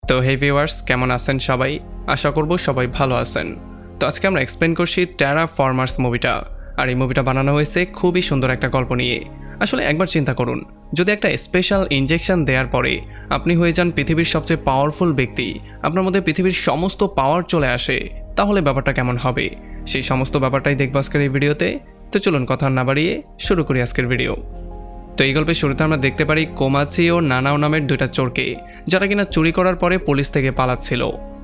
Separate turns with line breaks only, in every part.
তো হে ভিউয়ার্স, কেমন আছেন সবাই? আশা করব সবাই ভালো আছেন। তো আজকে আমরা এক্সপ্লেন করছি টেরাফর্মার্স মুভিটা। আর এই মুভিটা বানানো হয়েছে খুবই সুন্দর একটা গল্প নিয়ে। আসলে একবার চিন্তা করুন, যদি একটা স্পেশাল ইনজেকশন দেওয়ার পরে আপনি হয়ে যান পৃথিবীর সবচেয়ে পাওয়ারফুল ব্যক্তি, আপনার মধ্যে পৃথিবীর সমস্ত পাওয়ার চলে আসে, তাহলে ব্যাপারটা কেমন হবে? সেই সমস্ত ব্যাপারটাই দেখব আজকের এই ভিডিওতে। তো চলুন কথা না বাড়িয়ে শুরু করি আজকের ভিডিও। তো এই গল্পের শুরুতে আমরা দেখতে পারি কোমাচি ও নানাও নামের দুইটা চোরকে, যারা কিনা চুরি করার পরে পুলিশ থেকে পালাচ্ছিল।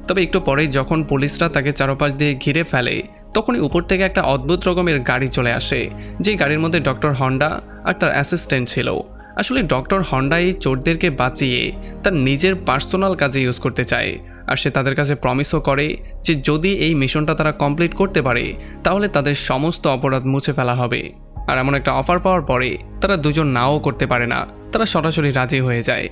তবে একটু পরেই যখন পুলিশরা তাকে চারপাশ দিয়ে ঘিরে ফেলে, তখনই উপর থেকে একটা অদ্ভুত রকমের গাড়ি চলে আসে, যে গাড়ির মধ্যে ডক্টর হন্ডা আর তার অ্যাসিস্ট্যান্ট ছিল। আসলে ডক্টর হন্ডা এই চোরদেরকে বাঁচিয়ে তার নিজের পার্সোনাল কাজে ইউজ করতে চায়। আর সে তাদের কাছে প্রমিসও করে যে যদি এই মিশনটা তারা কমপ্লিট করতে পারে, তাহলে তাদের সমস্ত অপরাধ মুছে ফেলা হবে। আর এমন একটা অফার পাওয়ার পরে তারা দুজন নাও করতে পারে না, তারা সরাসরি রাজি হয়ে যায়।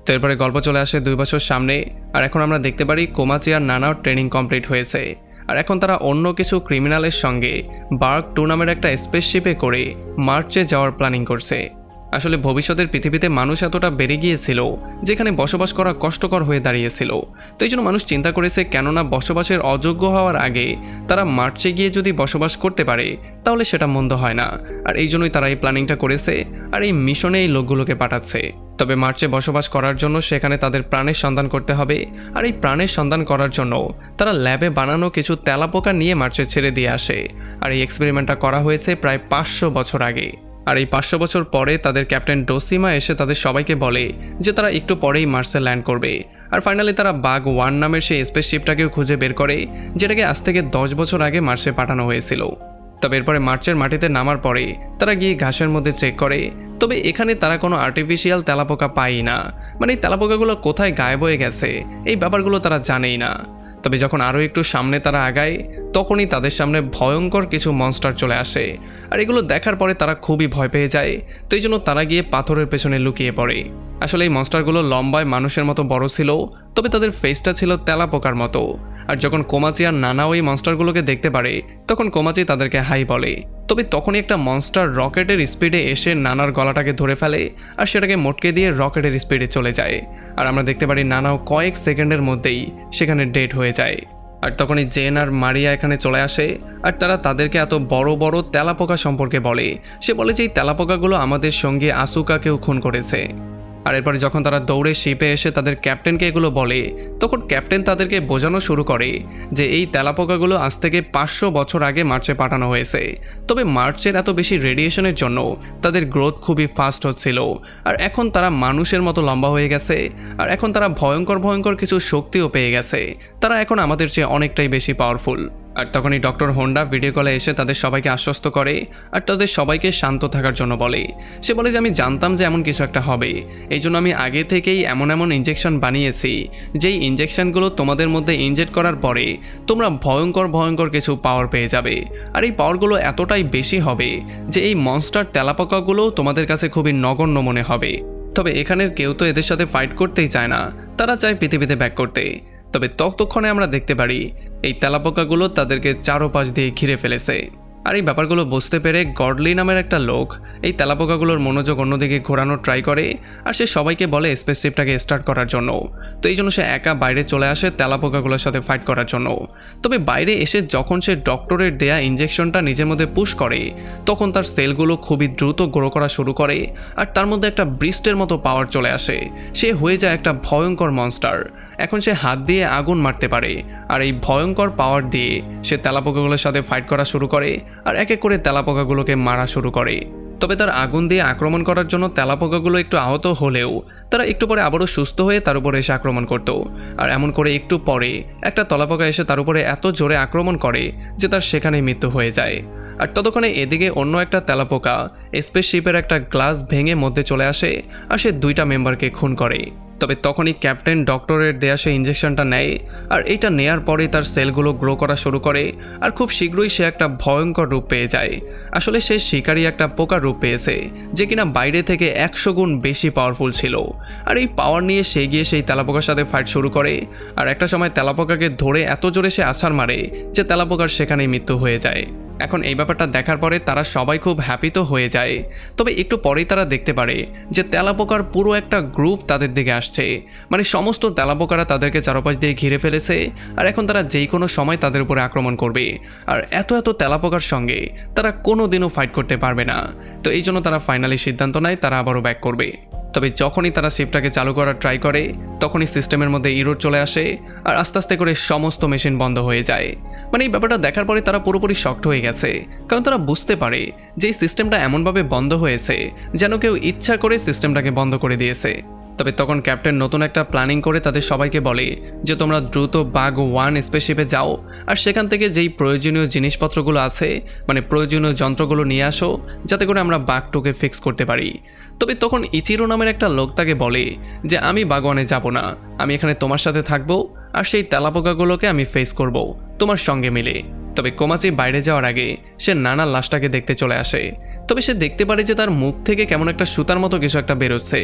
তো এরপরে গল্প চলে আসে 2 বছর সামনে। আর এখন আমরা দেখতে পারি কোমাচি আর নানাও ট্রেনিং কমপ্লিট হয়েছে। আর এখন তারা অন্য কিছু ক্রিমিনালের সঙ্গে বার্ক 2 নামের একটা স্পেসশিপে করে মার্চে যাওয়ার প্ল্যানিং করছে। আসলে ভবিষ্যতের পৃথিবীতে মানুষ এতটা বেড়ে গিয়েছিল যেখানে বসবাস করা কষ্টকর হয়ে দাঁড়িয়েছিল। তো এই জন্য মানুষ চিন্তা করেছে, কেননা বসবাসের অযোগ্য হওয়ার আগে তারা মার্চে গিয়ে যদি বসবাস করতে পারে, তাহলে সেটা মন্দ হয় না। আর এই জন্যই তারা এই প্ল্যানিংটা করেছে আর এই মিশনে এই লোকগুলোকে পাঠাচ্ছে। তবে মার্চে বসবাস করার জন্য সেখানে তাদের প্রাণের সন্ধান করতে হবে। আর এই প্রাণের সন্ধান করার জন্য তারা ল্যাবে বানানো কিছু তেলাপোকা নিয়ে মার্চে ছেড়ে দিয়ে আসে। আর এই এক্সপেরিমেন্টটা করা হয়েছে প্রায় 500 বছর আগে। আর এই 500 বছর পরে তাদের ক্যাপ্টেন ডোসিমা এসে তাদের সবাইকে বলে যে তারা একটু পরেই মার্সে ল্যান্ড করবে। আর ফাইনালি তারা বাগ 1 নামের সেই স্পেসশিপটাকেও খুঁজে বের করে, যেটাকে আজ থেকে 10 বছর আগে মার্সে পাঠানো হয়েছিল। তবে এরপরে মার্চের মাটিতে নামার পরে তারা গিয়ে ঘাসের মধ্যে চেক করে। তবে এখানে তারা কোনো আর্টিফিশিয়াল তেলাপোকা পায়ই না, মানে এই তেলাপোকাগুলো কোথায় গায়েব হয়ে গেছে এই ব্যাপারগুলো তারা জানেই না। তবে যখন আরও একটু সামনে তারা আগায়, তখনই তাদের সামনে ভয়ঙ্কর কিছু মনস্টার চলে আসে। আর এগুলো দেখার পরে তারা খুবই ভয় পেয়ে যায়। তো এই জন্য তারা গিয়ে পাথরের পেছনে লুকিয়ে পড়ে। আসলে এই মনস্টারগুলো লম্বায় মানুষের মতো বড় ছিল, তবে তাদের ফেসটা ছিল তেলাপোকার মতো। আর যখন কোমাচি আর নানাও এই মনস্টারগুলোকে দেখতে পারে, তখন কোমাচি তাদেরকে হাই বলে। তবে তখনই একটা মনস্টার রকেটের স্পিডে এসে নানার গলাটাকে ধরে ফেলে আর সেটাকে মোটকে দিয়ে রকেটের স্পিডে চলে যায়। আর আমরা দেখতে পারি নানাও কয়েক সেকেন্ডের মধ্যেই সেখানে ডেড হয়ে যায়। আর তখনই জেন আর মারিয়া এখানে চলে আসে। আর তারা তাদেরকে এত বড় বড় তেলাপোকা সম্পর্কে বলে। সে বলে যে এই তেলাপোকাগুলো আমাদের সঙ্গে আসুকাকেও খুন করেছে। আর এরপরে যখন তারা দৌড়ে শিপে এসে তাদের ক্যাপ্টেনকে এগুলো বলে, তখন ক্যাপ্টেন তাদেরকে বোঝানো শুরু করে যে এই তেলাপোকাগুলো আজ থেকে 500 বছর আগে মার্চে পাঠানো হয়েছে। তবে মার্চের এত বেশি রেডিয়েশনের জন্য তাদের গ্রোথ খুবই ফাস্ট হচ্ছিল। আর এখন তারা মানুষের মতো লম্বা হয়ে গেছে। আর এখন তারা ভয়ঙ্কর ভয়ঙ্কর কিছু শক্তিও পেয়ে গেছে। তারা এখন আমাদের চেয়ে অনেকটাই বেশি পাওয়ারফুল। আর তখনই ডক্টর হোন্ডা ভিডিও কলে এসে তাদের সবাইকে আশ্বস্ত করে আর তাদের সবাইকে শান্ত থাকার জন্য বলে। সে বলে যে আমি জানতাম যে এমন কিছু একটা হবে, এই জন্য আমি আগে থেকেই এমন এমন ইনজেকশন বানিয়েছি যেই ইনজেকশনগুলো তোমাদের মধ্যে ইনজেক্ট করার পরে তোমরা ভয়ঙ্কর ভয়ঙ্কর কিছু পাওয়ার পেয়ে যাবে। আর এই পাওয়ারগুলো এতটাই বেশি হবে যে এই মনস্টার তেলাপোকাগুলো তোমাদের কাছে খুবই নগণ্য মনে হবে। তবে এখানের কেউ তো এদের সাথে ফাইট করতেই চায় না, তারা চায় পৃথিবীতে ব্যাক করতে। তবে ততক্ষণে আমরা দেখতে পারি এই তেলাপোকাগুলো তাদেরকে চারপাশ দিয়ে ঘিরে ফেলেছে। আর এই ব্যাপারগুলো বুঝতে পেরে গডলি নামের একটা লোক এই তেলাপোকাগুলোর মনোযোগ অন্যদিকে ঘোরানোর ট্রাই করে। আর সে সবাইকে বলে স্পেসশিপটাকে স্টার্ট করার জন্য। তো এই জন্য সে একা বাইরে চলে আসে তেলাপোকাগুলোর সাথে ফাইট করার জন্য। তবে বাইরে এসে যখন সে ডক্টরের দেয়া ইনজেকশনটা নিজের মধ্যে পুশ করে, তখন তার সেলগুলো খুবই দ্রুত গ্রো করা শুরু করে। আর তার মধ্যে একটা ব্রিস্টের মতো পাওয়ার চলে আসে। সে হয়ে যায় একটা ভয়ঙ্কর মনস্টার। এখন সে হাত দিয়ে আগুন মারতে পারে। আর এই ভয়ঙ্কর পাওয়ার দিয়ে সে তেলাপোকাগুলোর সাথে ফাইট করা শুরু করে আর এক এক করে তেলাপোকাগুলোকে মারা শুরু করে। তবে তার আগুন দিয়ে আক্রমণ করার জন্য তেলাপোকাগুলো একটু আহত হলেও তারা একটু পরে আবারও সুস্থ হয়ে তার উপরে এসে আক্রমণ করত। আর এমন করে একটু পরে একটা তেলাপোকা এসে তার উপরে এত জোরে আক্রমণ করে যে তার সেখানেই মৃত্যু হয়ে যায়। আর ততক্ষণে এদিকে অন্য একটা তেলাপোকা স্পেসশিপের একটা গ্লাস ভেঙে মধ্যে চলে আসে আর সে 2টা মেম্বারকে খুন করে। তবে তখনই ক্যাপ্টেন ডক্টরের দেয়া সে ইনজেকশনটা নেয়। আর এইটা নেয়ার পরে তার সেলগুলো গ্রো করা শুরু করে আর খুব শীঘ্রই সে একটা ভয়ঙ্কর রূপ পেয়ে যায়। আসলে সে শিকারী একটা পোকার রূপ পেয়েছে যে কিনা বাইরে থেকে 100 গুণ বেশি পাওয়ারফুল ছিল। আর এই পাওয়ার নিয়ে সে গিয়ে সেই তেলাপোকার সাথে ফাইট শুরু করে। আর একটা সময় তেলাপোকাকে ধরে এত জোরে সে আছাড় মারে যে তেলাপোকার সেখানেই মৃত্যু হয়ে যায়। এখন এই ব্যাপারটা দেখার পরে তারা সবাই খুব হ্যাপি তো হয়ে যায়, তবে একটু পরেই তারা দেখতে পারে যে তেলাপোকার পুরো একটা গ্রুপ তাদের দিকে আসছে। মানে সমস্ত তেলাপোকারা তাদেরকে চারপাশ দিয়ে ঘিরে ফেলেছে, আর এখন তারা যেই কোনো সময় তাদের উপরে আক্রমণ করবে। আর এত এত তেলাপোকার সঙ্গে তারা কোনো দিনও ফাইট করতে পারবে না। তো এই জন্য তারা ফাইনালি সিদ্ধান্ত নেয় তারা আবারও ব্যাক করবে। তবে যখনই তারা শিপটাকে চালু করার ট্রাই করে তখনই সিস্টেমের মধ্যে ইরোর চলে আসে, আর আস্তে আস্তে করে সমস্ত মেশিন বন্ধ হয়ে যায়। মানে এই ব্যাপারটা দেখার পরে তারা পুরোপুরি শকড হয়ে গেছে, কারণ তারা বুঝতে পারে যে এই সিস্টেমটা এমনভাবে বন্ধ হয়েছে যেন কেউ ইচ্ছা করে সিস্টেমটাকে বন্ধ করে দিয়েছে। তবে তখন ক্যাপ্টেন নতুন একটা প্ল্যানিং করে তাদের সবাইকে বলে যে তোমরা দ্রুত বাগ 1 স্পেসশিপে যাও, আর সেখান থেকে যেই প্রয়োজনীয় জিনিসপত্রগুলো আছে মানে প্রয়োজনীয় যন্ত্রগুলো নিয়ে আসো, যাতে করে আমরা বাগ 2কে ফিক্স করতে পারি। তবে তখন ইচিরো নামের একটা লোক তাকে বলে যে আমি বাগ 1-এ যাব না, আমি এখানে তোমার সাথে থাকবো, আর সেই তেলাপোকাগুলোকে আমি ফেস করব তোমার সঙ্গে মিলে। তবে কোমাচি বাইরে যাওয়ার আগে সে নানার লাশটাকে দেখতে চলে আসে। তবে সে দেখতে পারে যে তার মুখ থেকে কেমন একটা সুতার মতো কিছু একটা বেরোচ্ছে।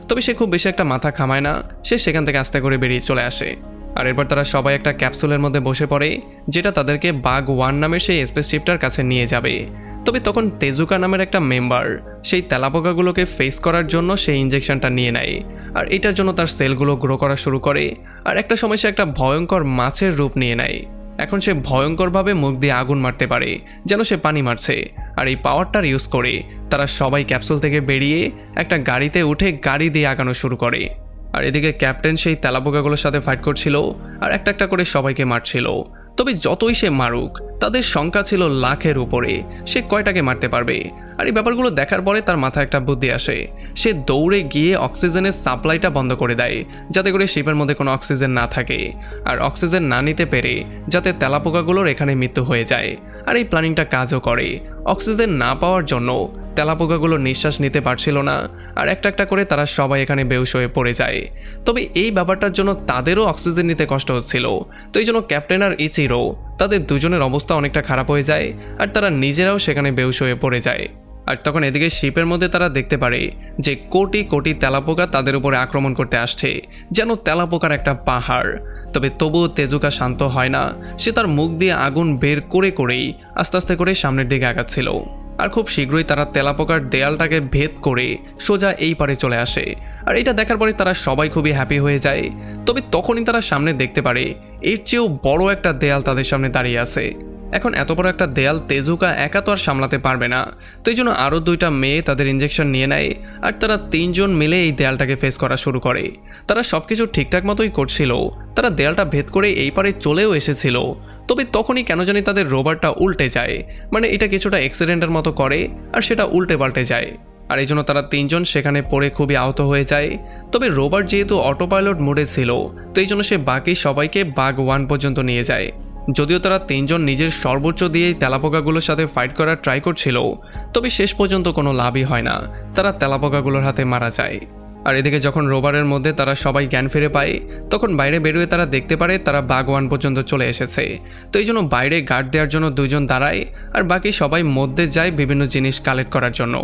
তবে সে খুব বেশি একটা মাথা ঘামায় না, সে সেখান থেকে আস্তে করে বেরিয়ে চলে আসে। আর এরপর তারা সবাই একটা ক্যাপসুলের মধ্যে বসে পড়ে, যেটা তাদেরকে বাগ 1 নামের সেই স্পেসশিপটার কাছে নিয়ে যাবে। তবে তখন তেজুকা নামের একটা মেম্বার সেই তেলাপোকাগুলোকে ফেস করার জন্য সেই ইঞ্জেকশনটা নিয়ে নেয়, আর এটার জন্য তার সেলগুলো গ্রো করা শুরু করে। আর একটা সময় সে একটা ভয়ঙ্কর মাছের রূপ নিয়ে নেয়। এখন সে ভয়ঙ্করভাবে মুখ দিয়ে আগুন মারতে পারে যেন সে পানি মারছে। আর এই পাওয়ারটার ইউজ করে তারা সবাই ক্যাপসুল থেকে বেরিয়ে একটা গাড়িতে উঠে গাড়ি দিয়ে আগানো শুরু করে। আর এদিকে ক্যাপ্টেন সেই তেলাপোকাগুলোর সাথে ফাইট করছিল আর একটা একটা করে সবাইকে মারছিল। তবে যতই সে মারুক তাদের সংখ্যা ছিল লাখের উপরে, সে কয়টাকে মারতে পারবে? আর এই ব্যাপারগুলো দেখার পরে তার মাথায় একটা বুদ্ধি আসে। সে দৌড়ে গিয়ে অক্সিজেনের সাপ্লাইটা বন্ধ করে দেয়, যাতে করে শিপের মধ্যে কোনো অক্সিজেন না থাকে, আর অক্সিজেন না নিতে পেরে যাতে তেলাপোকাগুলোর এখানে মৃত্যু হয়ে যায়। আর এই প্ল্যানিংটা কাজও করে। অক্সিজেন না পাওয়ার জন্য তেলাপোকাগুলো নিঃশ্বাস নিতে পারছিল না, আর একটা একটা করে তারা সবাই এখানে বেহুশ হয়ে পড়ে যায়। তবে এই ব্যাপারটার জন্য তাদেরও অক্সিজেন নিতে কষ্ট হচ্ছিল। তো এই জন্য ক্যাপ্টেন আর ইচিরো তাদের দুজনের অবস্থা অনেকটা খারাপ হয়ে যায়, আর তারা নিজেরাও সেখানে বেহুশ হয়ে পড়ে যায়। আর তখন এদিকে শিপের মধ্যে তারা দেখতে পারে যে কোটি কোটি তেলাপোকা তাদের উপরে আক্রমণ করতে আসছে, যেন তেলাপোকার একটা পাহাড়। তবে তবুও তেজুকা শান্ত হয় না, সে তার মুখ দিয়ে আগুন বের করে করেই আস্তে আস্তে করে সামনের দিকে আগাচ্ছিল। আর খুব শীঘ্রই তারা তেলাপোকার দেয়ালটাকে ভেদ করে সোজা এই পারে চলে আসে। আর এটা দেখার পরে তারা সবাই খুবই হ্যাপি হয়ে যায়। তবে তখনই তারা সামনে দেখতে পারে এর চেয়েও বড় একটা দেয়াল তাদের সামনে দাঁড়িয়ে আছে। এখন এত বড় একটা দেয়াল তেজুকা একা তো আর সামলাতে পারবে না। তো এই জন্য আরও 2টা মেয়ে তাদের ইঞ্জেকশন নিয়ে নেয়, আর তারা 3জন মিলে এই দেয়ালটাকে ফেস করা শুরু করে। তারা সবকিছু ঠিকঠাক মতোই করছিল, তারা দেয়ালটা ভেদ করে এই পারে চলেও এসেছিল। তবে তখনই কেন জানি তাদের রোভারটা উল্টে যায়, মানে এটা কিছুটা অ্যাক্সিডেন্টের মতো করে আর সেটা উল্টে পাল্টে যায়। আর এই জন্য তারা 3জন সেখানে পড়ে খুবই আহত হয়ে যায়। তবে রোভার যেহেতু অটো পাইলট মোডে ছিল, তো এই জন্য সে বাকি সবাইকে বাগ 1 পর্যন্ত নিয়ে যায়। যদিও তারা 3জন নিজের সর্বোচ্চ দিয়েই তেলাপোকাগুলোর সাথে ফাইট করার ট্রাই করছিল, তবে শেষ পর্যন্ত কোনো লাভই হয় না, তারা তেলাপোকাগুলোর হাতে মারা যায়। আর এদিকে যখন রোভারের মধ্যে তারা সবাই জ্ঞান ফিরে পায়, তখন বাইরে বেরোয় তারা দেখতে পারে তারা বাগ 1 পর্যন্ত চলে এসেছে। তো এই জন্য বাইরে গার্ড দেওয়ার জন্য 2জন দাঁড়ায়, আর বাকি সবাই মধ্যে যায় বিভিন্ন জিনিস কালেক্ট করার জন্য।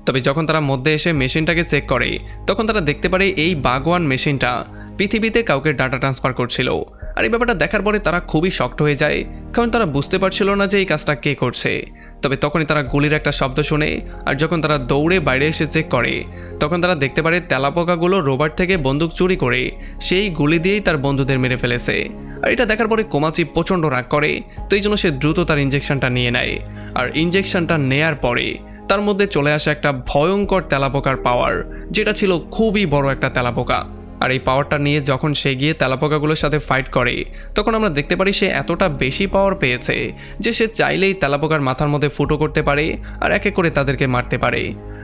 তবে যখন তারা মধ্যে এসে মেশিনটাকে চেক করে, তখন তারা দেখতে পারে এই বাগ 1 মেশিনটা পৃথিবীতে কাউকে ডাটা ট্রান্সফার করছিল। আর এই ব্যাপারটা দেখার পরে তারা খুবই শকড হয়ে যায়, কারণ তারা বুঝতে পারছিল না যে এই কাজটা কে করছে। তবে তখনই তারা গুলির একটা শব্দ শোনে, আর যখন তারা দৌড়ে বাইরে এসে চেক করে, তখন তারা দেখতে পারে তেলাপোকাগুলো রোভার থেকে বন্দুক চুরি করে সেই গুলি দিয়েই তার বন্ধুদের মেরে ফেলেছে। আর এটা দেখার পরে কোমাচি প্রচণ্ড রাগ করে, তো এই জন্য সে দ্রুত তার ইঞ্জেকশনটা নিয়ে নেয়। আর ইঞ্জেকশনটা নেয়ার পরে তার মধ্যে চলে আসে একটা ভয়ঙ্কর তেলাপোকার পাওয়ার, যেটা ছিল খুবই বড় একটা তেলাপোকা। আর এই পাওয়ারটা নিয়ে যখন সে গিয়ে তেলাপোকাগুলোর সাথে ফাইট করে, তখন আমরা দেখতে পারি সে এতটা বেশি পাওয়ার পেয়েছে যে সে চাইলেই তেলাপোকার মাথার মধ্যে ফুটো করতে পারে আর একে করে তাদেরকে মারতে পারে।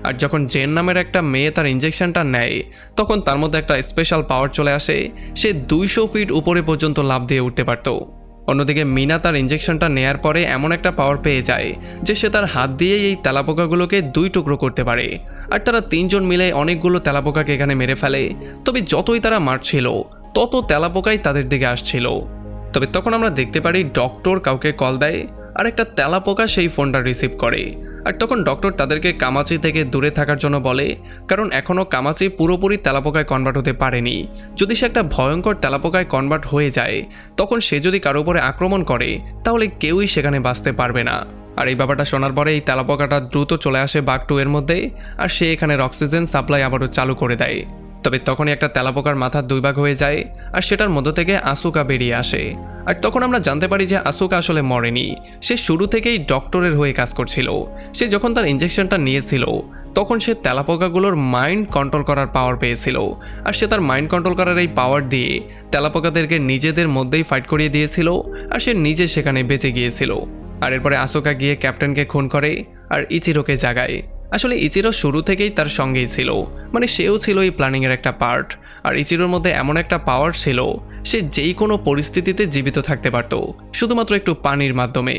আর যখন জেন নামের একটা মেয়ে তার ইঞ্জেকশনটা নেয়, তখন তার মধ্যে একটা স্পেশাল পাওয়ার চলে আসে, সে 200 ফিট উপরে পর্যন্ত লাফ দিয়ে উঠতে পারত। অন্যদিকে মিনা তার ইঞ্জেকশনটা নেয়ার পরে এমন একটা পাওয়ার পেয়ে যায় যে সে তার হাত দিয়েই এই তেলাপোকাগুলোকে 2 টুকরো করতে পারে। আর তারা 3জন মিলে অনেকগুলো তেলাপোকাকে এখানে মেরে ফেলে। তবে যতই তারা মারছিল, তত তেলাপোকাই তাদের দিকে আসছিল। তবে তখন আমরা দেখতে পারি ডক্টর কাউকে কল দেয়, আর একটা তেলাপোকা সেই ফোনটা রিসিভ করে। আর তখন ডক্টর তাদেরকে কামাচি থেকে দূরে থাকার জন্য বলে, কারণ এখনও কামাচি পুরোপুরি তেলাপোকায় কনভার্ট হতে পারেনি। যদি সে একটা ভয়ঙ্কর তেলাপোকায় কনভার্ট হয়ে যায়, তখন সে যদি কারো উপরে আক্রমণ করে, তাহলে কেউই সেখানে বাঁচতে পারবে না। আর এই ব্যাপারটা শোনার পরে এই তেলাপোকাটা দ্রুত চলে আসে বাঘ 2 এর মধ্যে, আর সে এখানের অক্সিজেন সাপ্লাই আবারও চালু করে দেয়। তবে তখনই একটা তেলাপোকার মাথা 2 ভাগ হয়ে যায়, আর সেটার মধ্য থেকে আসুকা বেরিয়ে আসে। আর তখন আমরা জানতে পারি যে আসুকা আসলে মরেনি, সে শুরু থেকেই ডক্টরের হয়ে কাজ করছিল। সে যখন তার ইঞ্জেকশনটা নিয়েছিল তখন সে তেলাপোকাগুলোর মাইন্ড কন্ট্রোল করার পাওয়ার পেয়েছিল, আর সে তার মাইন্ড কন্ট্রোল করার এই পাওয়ার দিয়ে তেলাপোকাদেরকে নিজেদের মধ্যেই ফাইট করিয়ে দিয়েছিল, আর সে নিজে সেখানে বেঁচে গিয়েছিল। আর এরপরে আসুকা গিয়ে ক্যাপ্টেনকে খুন করে আর ইচিরোকে জাগায়। আসলে ইচিরো শুরু থেকেই তার সঙ্গেই ছিল, মানে সেও ছিল এই প্ল্যানিংয়ের একটা পার্ট। আর ইচিরোর মধ্যে এমন একটা পাওয়ার ছিল, সে যেই কোনো পরিস্থিতিতে জীবিত থাকতে পারত, শুধুমাত্র একটু পানির মাধ্যমে।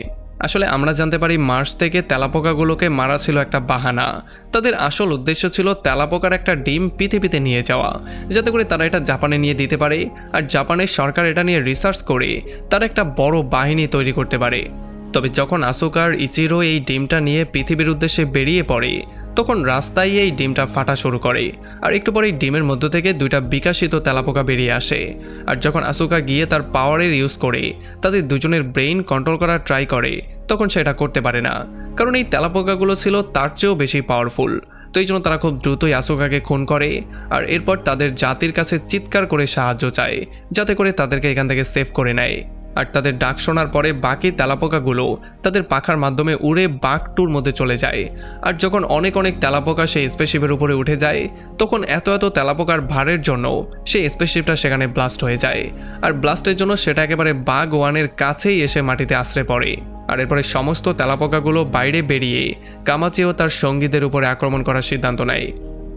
আসলে আমরা জানতে পারি মার্স থেকে তেলাপোকাগুলোকে মারা ছিল একটা বাহানা। তাদের আসল উদ্দেশ্য ছিল তেলাপোকার একটা ডিম পৃথিবীতে নিয়ে যাওয়া, যাতে করে তারা এটা জাপানে নিয়ে দিতে পারে, আর জাপানের সরকার এটা নিয়ে রিসার্চ করে তারা একটা বড় বাহিনী তৈরি করতে পারে। তবে যখন আসুকা আর ইচিরো এই ডিমটা নিয়ে পৃথিবীর উদ্দেশ্যে বেরিয়ে পড়ে, তখন রাস্তায় এই ডিমটা ফাটা শুরু করে, আর একটু পরে ডিমের মধ্য থেকে 2টা বিকশিত তেলাপোকা বেরিয়ে আসে। আর যখন আসুকা গিয়ে তার পাওয়ারের ইউজ করে তাদের দুজনের ব্রেইন কন্ট্রোল করার ট্রাই করে, তখন সেটা করতে পারে না, কারণ এই তেলাপোকাগুলো ছিল তার চেয়েও বেশি পাওয়ারফুল। তো এই জন্য তারা খুব দ্রুতই আসুকাকে খুন করে, আর এরপর তাদের জাতির কাছে চিৎকার করে সাহায্য চায়, যাতে করে তাদেরকে এখান থেকে সেভ করে নেয়। আর তাদের ডাক শোনার পরে বাকি তেলাপোকাগুলো তাদের পাখার মাধ্যমে উড়ে বাঘ 2-র মধ্যে চলে যায়। আর যখন অনেক অনেক তেলাপোকা সেই স্পেসশিপের উপরে উঠে যায়, তখন এত এত তেলাপোকার ভারের জন্য সেই স্পেসশিপটা সেখানে ব্লাস্ট হয়ে যায়। আর ব্লাস্টের জন্য সেটা একেবারে বাঘ 1-এর কাছেই এসে মাটিতে আশ্রে পড়ে। আর এরপরে সমস্ত তেলাপোকাগুলো বাইরে বেরিয়ে কামাচিও তার সঙ্গীদের উপরে আক্রমণ করার সিদ্ধান্ত নেয়।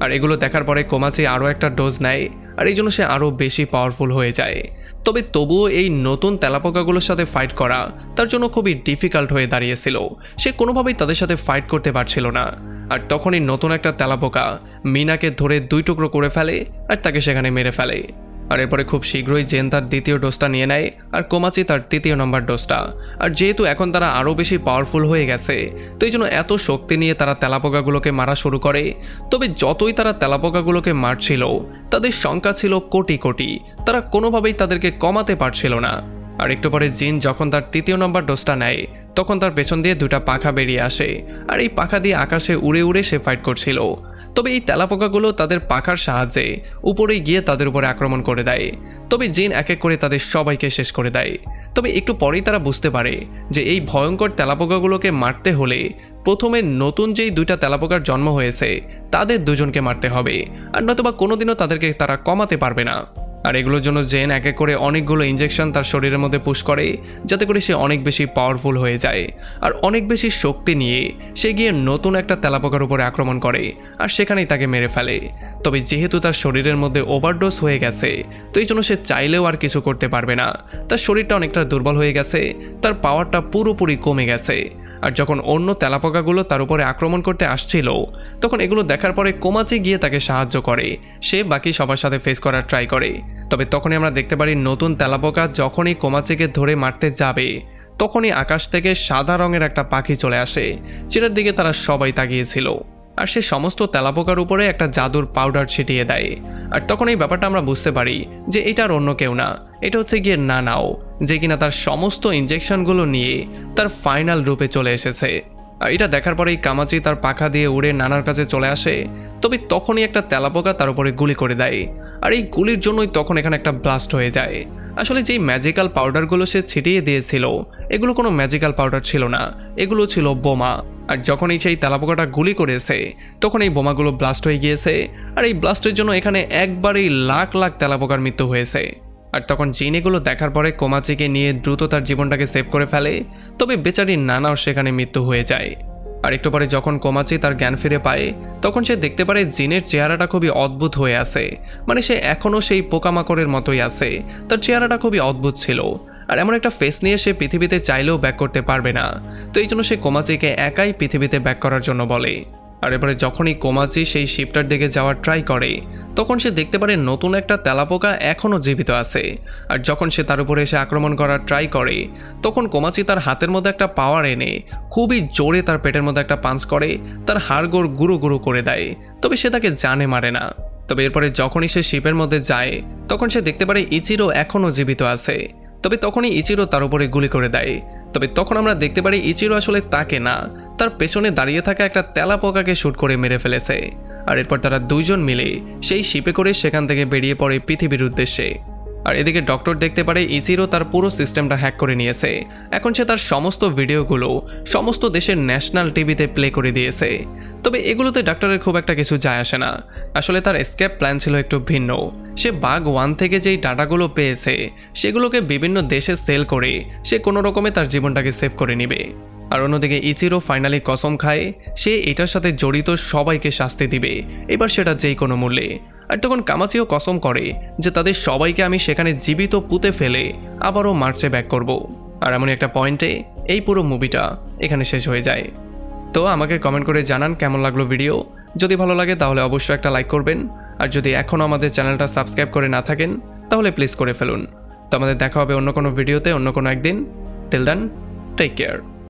আর এগুলো দেখার পরে কোমাচি আরও একটা ডোজ নেয়, আর এই জন্য সে আরও বেশি পাওয়ারফুল হয়ে যায়। তবে তবুও এই নতুন তেলাপোকাগুলোর সাথে ফাইট করা তার জন্য খুবই ডিফিকাল্ট হয়ে দাঁড়িয়েছিল। সে কোনোভাবেই তাদের সাথে ফাইট করতে পারছিল না। আর তখনই নতুন একটা তেলাপোকা মিনাকে ধরে 2 টুকরো করে ফেলে আর তাকে সেখানে মেরে ফেলে। আর এরপরে খুব শীঘ্রই জেন তার দ্বিতীয় ডোজটা নিয়ে নেয়, আর কোমাচি তার 3য় নম্বর ডোজটা। আর যেহেতু এখন তারা আরও বেশি পাওয়ারফুল হয়ে গেছে, তো এই জন্য এত শক্তি নিয়ে তারা তেলাপোকাগুলোকে মারা শুরু করে। তবে যতই তারা তেলাপোকাগুলোকে মারছিল, তাদের সংখ্যা ছিল কোটি কোটি, তারা কোনোভাবেই তাদেরকে কমাতে পারছিল না। আর একটু পরে জিন যখন তার 3য় নম্বর ডোজটা নেয়, তখন তার পেছন দিয়ে 2টা পাখা বেরিয়ে আসে, আর এই পাখা দিয়ে আকাশে উড়ে উড়ে সে ফাইট করছিল। তবে এই তেলাপোকাগুলো তাদের পাখার সাহায্যে উপরে গিয়ে তাদের উপরে আক্রমণ করে দেয়। তবে জিন এক এক করে তাদের সবাইকে শেষ করে দেয়। তবে একটু পরেই তারা বুঝতে পারে যে এই ভয়ঙ্কর তেলাপোকাগুলোকে মারতে হলে প্রথমে নতুন যেই 2টা তেলাপোকার জন্ম হয়েছে তাদের 2জনকে মারতে হবে, আর নয়তোবা কোনোদিনও তাদেরকে তারা কমাতে পারবে না। আর এগুলোর জন্য জেন এক এক করে অনেকগুলো ইঞ্জেকশন তার শরীরের মধ্যে পুশ করে, যাতে করে সে অনেক বেশি পাওয়ারফুল হয়ে যায়। আর অনেক বেশি শক্তি নিয়ে সে গিয়ে নতুন একটা তেলাপোকার উপরে আক্রমণ করে, আর সেখানেই তাকে মেরে ফেলে। তবে যেহেতু তার শরীরের মধ্যে ওভারডোজ হয়ে গেছে, তো এই জন্য সে চাইলেও আর কিছু করতে পারবে না। তার শরীরটা অনেকটা দুর্বল হয়ে গেছে, তার পাওয়ারটা পুরোপুরি কমে গেছে। আর যখন অন্য তেলাপোকাগুলো তার উপরে আক্রমণ করতে আসছিল, তখন এগুলো দেখার পরে কোমাচি গিয়ে তাকে সাহায্য করে, সে বাকি সবার সাথে ফেস করার ট্রাই করে। তবে তখনই আমরা দেখতে পারি নতুন তেলাপোকা যখনই কোমাচিকে ধরে মারতে যাবে, তখনই আকাশ থেকে সাদা রঙের একটা পাখি চলে আসে, যেটার দিকে তারা সবাই তাকিয়েছিল। আর সে সমস্ত তেলাপোকার উপরে একটা জাদুর পাউডার ছিটিয়ে দেয়। আর তখন এই ব্যাপারটা আমরা বুঝতে পারি যে এটার অন্য কেউ না, এটা হচ্ছে গিয়ে নানাও, যে কিনা তার সমস্ত ইঞ্জেকশনগুলো নিয়ে তার ফাইনাল রূপে চলে এসেছে। আর এটা দেখার পরেই কামাচি তার পাখা দিয়ে উড়ে নানার কাছে চলে আসে। তবে তখনই একটা তেলাপোকা তার উপরে গুলি করে দেয়, আর এই গুলির জন্যই তখন এখানে একটা ব্লাস্ট হয়ে যায়। আসলে যেই ম্যাজিক্যাল পাউডারগুলো সে ছিটিয়ে দিয়েছিল, এগুলো কোনো ম্যাজিক্যাল পাউডার ছিল না, এগুলো ছিল বোমা। আর যখনই সেই তেলাপোকাটা গুলি করেছে, তখন এই বোমাগুলো ব্লাস্ট হয়ে গিয়েছে। আর এই ব্লাস্টের জন্য এখানে একবারেই লাখ লাখ তেলাপোকার মৃত্যু হয়েছে। আর তখন জিন এগুলো দেখার পরে কোমাচিকে নিয়ে দ্রুত তার জীবনটাকে সেভ করে ফেলে। তবে বেচারি নানাও সেখানে মৃত্যু হয়ে যায়। আর একটু পরে যখন কোমাচি তার জ্ঞান ফিরে পায়, তখন সে দেখতে পারে জিনের চেহারাটা খুবই অদ্ভুত হয়ে আছে, মানে সে এখনও সেই পোকামাকড়ের মতোই আছে, তার চেহারাটা খুবই অদ্ভুত ছিল। আর এমন একটা ফেস নিয়ে সে পৃথিবীতে চাইলেও ব্যাক করতে পারবে না। তো এই জন্য সে কোমাচিকে একাই পৃথিবীতে ব্যাক করার জন্য বলে। আর এবারে যখনই কোমাচি সেই শিপটার দিকে যাওয়ার ট্রাই করে, তখন সে দেখতে পারে নতুন একটা তেলাপোকা এখনও জীবিত আছে। আর যখন সে তার উপরে এসে আক্রমণ করার ট্রাই করে, তখন কোমাচি তার হাতের মধ্যে একটা পাওয়ার এনে খুবই জোরে তার পেটের মধ্যে একটা পাঞ্চ করে, তার হাড়গোড় গুঁড়ো গুঁড়ো করে দেয়। তবে সে তাকে জানে মারে না। তবে এরপরে যখনই সে শিপের মধ্যে যায়, তখন সে দেখতে পারে ইচিরো এখনও জীবিত আছে। তবে তখনই ইচিরো তার উপরে গুলি করে দেয়। তবে তখন আমরা দেখতে পারি ইচিরো আসলে তাকে না, তার পেছনে দাঁড়িয়ে থাকা একটা তেলাপোকাকে শ্যুট করে মেরে ফেলেছে। আর এরপর তারা দুইজন মিলে সেই শিপে করে সেখান থেকে বেরিয়ে পড়ে পৃথিবীর উদ্দেশ্যে। আর এদিকে ডক্টর দেখতে পারে ইচিরো তার পুরো সিস্টেমটা হ্যাক করে নিয়েছে। এখন সে তার সমস্ত ভিডিওগুলো সমস্ত দেশের ন্যাশনাল টিভিতে প্লে করে দিয়েছে। তবে এগুলোতে ডাক্তারের খুব একটা কিছু যায় আসে না। আসলে তার এসকেপ প্ল্যান ছিল একটু ভিন্ন। সে বাগ 1 থেকে যেই ডাটাগুলো পেয়েছে সেগুলোকে বিভিন্ন দেশে সেল করে সে কোনো রকমে তার জীবনটাকে সেভ করে নেবে। আর অন্যদিকে ইচিরো ফাইনালি কসম খায় সে এটার সাথে জড়িত সবাইকে শাস্তি দিবে, এবার সেটা যেই কোনো মূল্যে। আর তখন কামাচিও কসম করে যে তাদের সবাইকে আমি সেখানে জীবিত পুঁতে ফেলে আবারও মার্চে ব্যাক করব। আর এমন একটা পয়েন্টে এই পুরো মুভিটা এখানে শেষ হয়ে যায়। তো আমাকে কমেন্ট করে জানান কেমন লাগলো ভিডিও। যদি ভালো লাগে তাহলে অবশ্যই একটা লাইক করবেন। আর যদি এখনও আমাদের চ্যানেলটা সাবস্ক্রাইব করে না থাকেন তাহলে প্লিজ করে ফেলুন। তো আমাদের দেখা হবে অন্য কোনো ভিডিওতে অন্য কোনো একদিন। Till then, take care.